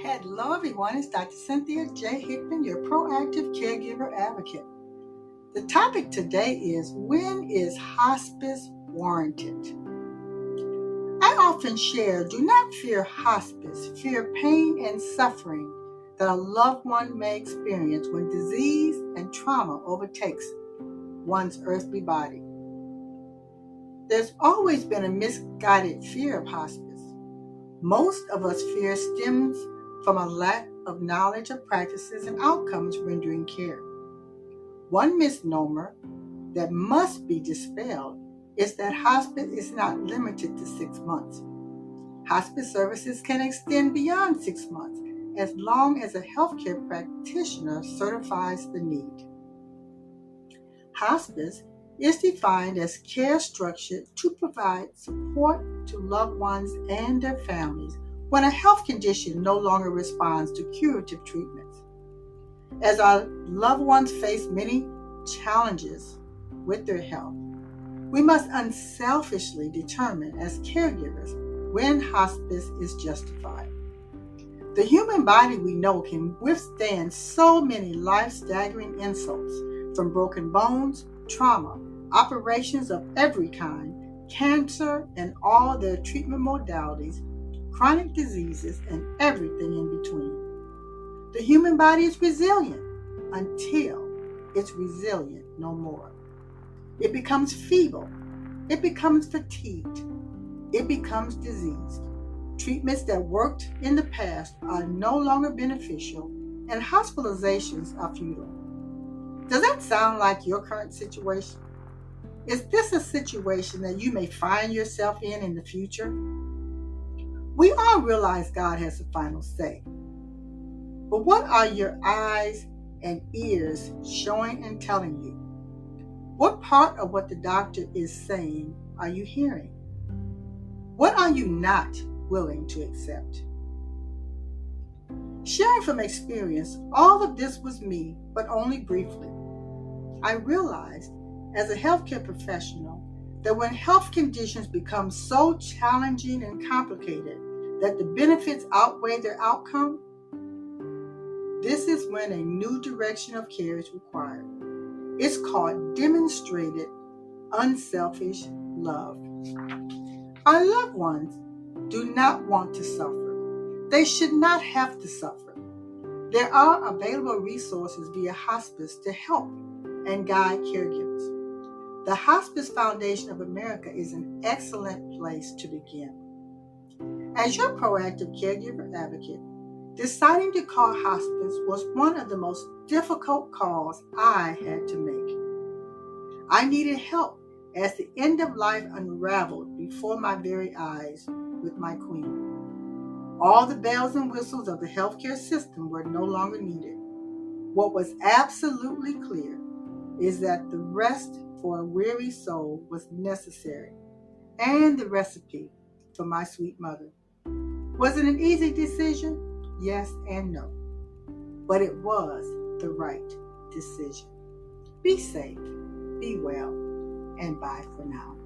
Hello everyone, it's Dr. Cynthia J. Hickman, your proactive caregiver advocate. The topic today is, when is hospice warranted? I often share, do not fear hospice, fear pain and suffering that a loved one may experience when disease and trauma overtakes one's earthly body. There's always been a misguided fear of hospice. Most of us fear stems from a lack of knowledge of practices and outcomes rendering care. One misnomer that must be dispelled is that hospice is not limited to 6 months. Hospice services can extend beyond 6 months as long as a healthcare practitioner certifies the need. Hospice is defined as care structured to provide support to loved ones and their families when a health condition no longer responds to curative treatments. As our loved ones face many challenges with their health, we must unselfishly determine as caregivers when hospice is justified. The human body we know can withstand so many life-staggering insults, from broken bones, trauma, operations of every kind, cancer and all their treatment modalities, chronic diseases, and everything in between. The human body is resilient until it's resilient no more. It becomes feeble. It becomes fatigued. It becomes diseased. Treatments that worked in the past are no longer beneficial, and hospitalizations are futile. Does that sound like your current situation? Is this a situation that you may find yourself in the future? We all realize God has the final say. But what are your eyes and ears showing and telling you? What part of what the doctor is saying are you hearing? What are you not willing to accept? Sharing from experience, all of this was me, but only briefly. I realized as a healthcare professional that when health conditions become so challenging and complicated that the benefits outweigh their outcome, this is when a new direction of care is required. It's called demonstrated unselfish love. Our loved ones do not want to suffer. They should not have to suffer. There are available resources via hospice to help and guide caregivers. The Hospice Foundation of America is an excellent place to begin. As your proactive caregiver advocate, deciding to call hospice was one of the most difficult calls I had to make. I needed help as the end of life unraveled before my very eyes with my queen. All the bells and whistles of the healthcare system were no longer needed. What was absolutely clear is that the rest for a weary soul was necessary, and the recipe for my sweet mother. Was it an easy decision? Yes and no. But it was the right decision. Be safe, be well, and bye for now.